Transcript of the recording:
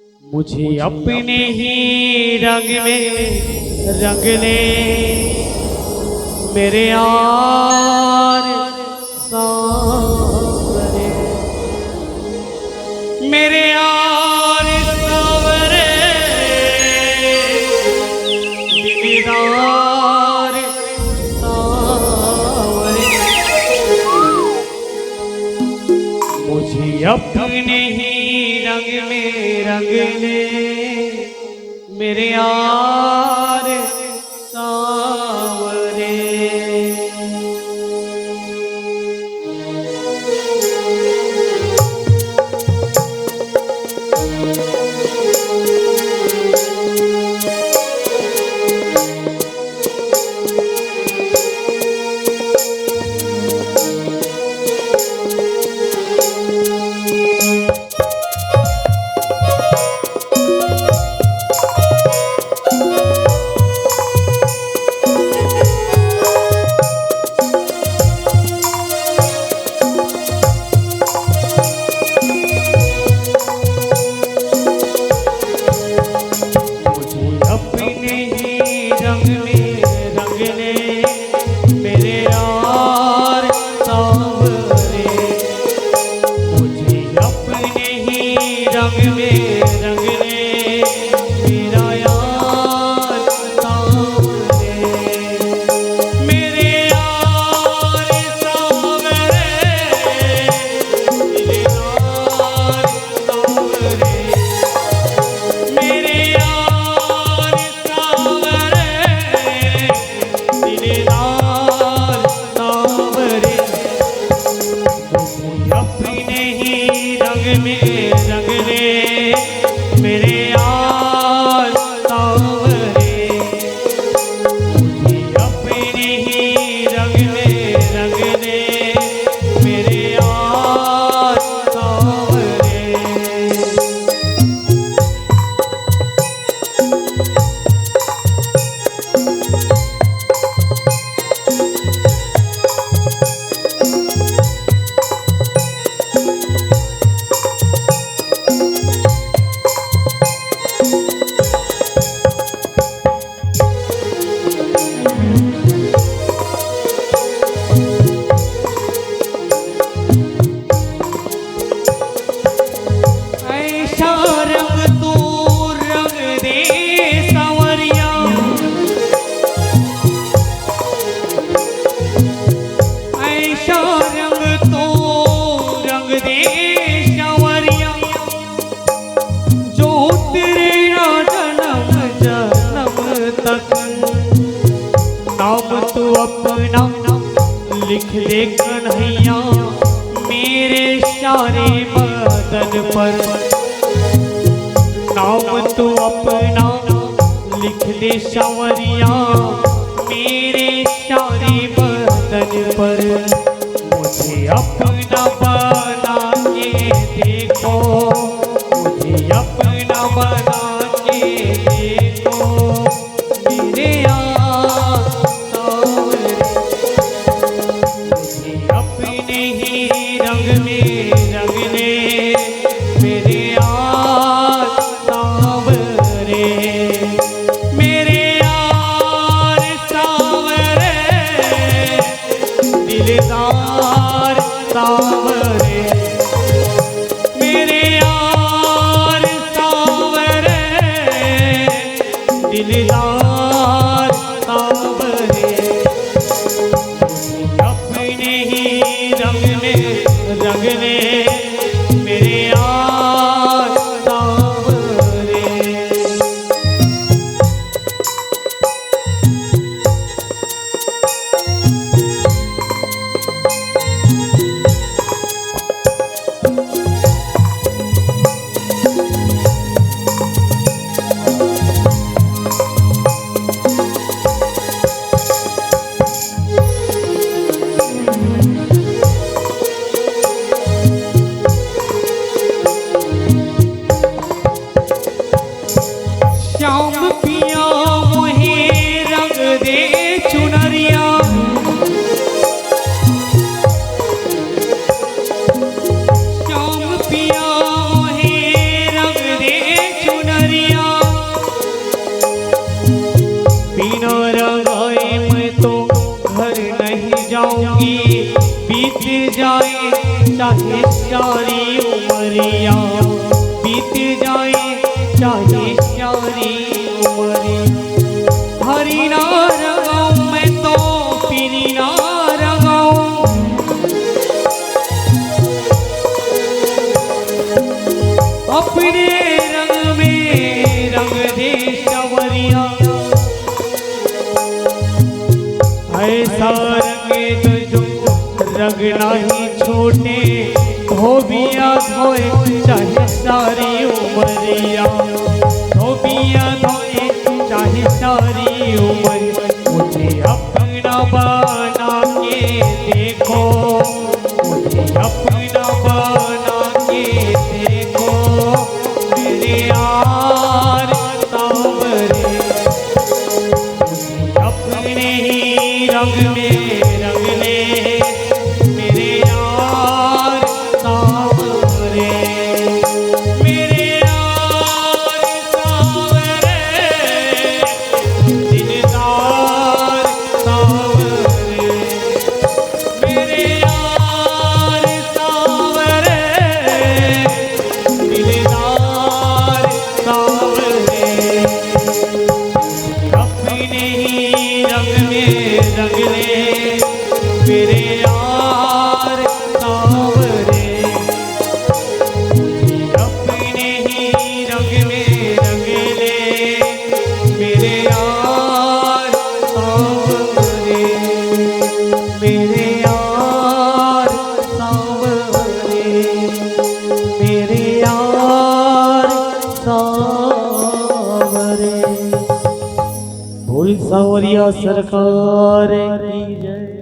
मुझे अपने ही रंग में रंग ले मेरे यार सांवरे, मेरे यार सांवरे, दिलदार सांवरे। मुझे अपने ही रंग में रंग ले मेरे यार सांवरे। लिख दे कन्हैया मेरे सारे बदन पर, नाम तू अपना लिख दे सांवरिया मेरे सारे बदन पर। मुझे अपना बना के देखो, मुझे अपना बना के देखो मेरे यार सांवरे। मुझे अपने ही रंग में रंग ले मेरे यार सांवरे, मेरे यार सांवरे, दिलदार सांवरे, मेरे यार सांवरे, दिलदार सांवरे। अपने ही रंग में रंग ले मेरे यार सांवरे। चाहे सारी उमरिया, बीत जाए चाहे सारी उमरिया। हरि ना रंगाऊं मैं तो पीरी ना रंगाऊं, अपने रंग में रंग दे सवरिया। ऐसा रंगे तुझो रंग नहीं छोटे, धोबिया धोए चाहे सारी उमरिया, धोबिया धोए चाहे सारी उमरिया। मुझे अपना बना के देखो, मुझे अपना बना के देखो, मेरे यार सांवरे। अपने ही रंग में रंग ले मेरे यार सांवरे, मेरे यार सांवरे, दिलदार सांवरे, मेरे यार सांवरे, दिलदार सांवरे। अपने ही रंग में रंग ले मेरे यार सांवरे, अपने ही रंग में रंग ले मेरे यार सांवरे, मेरे यार सांवरे, मेरे यार सांवरे। बोल सांवरिया सरकार की जय।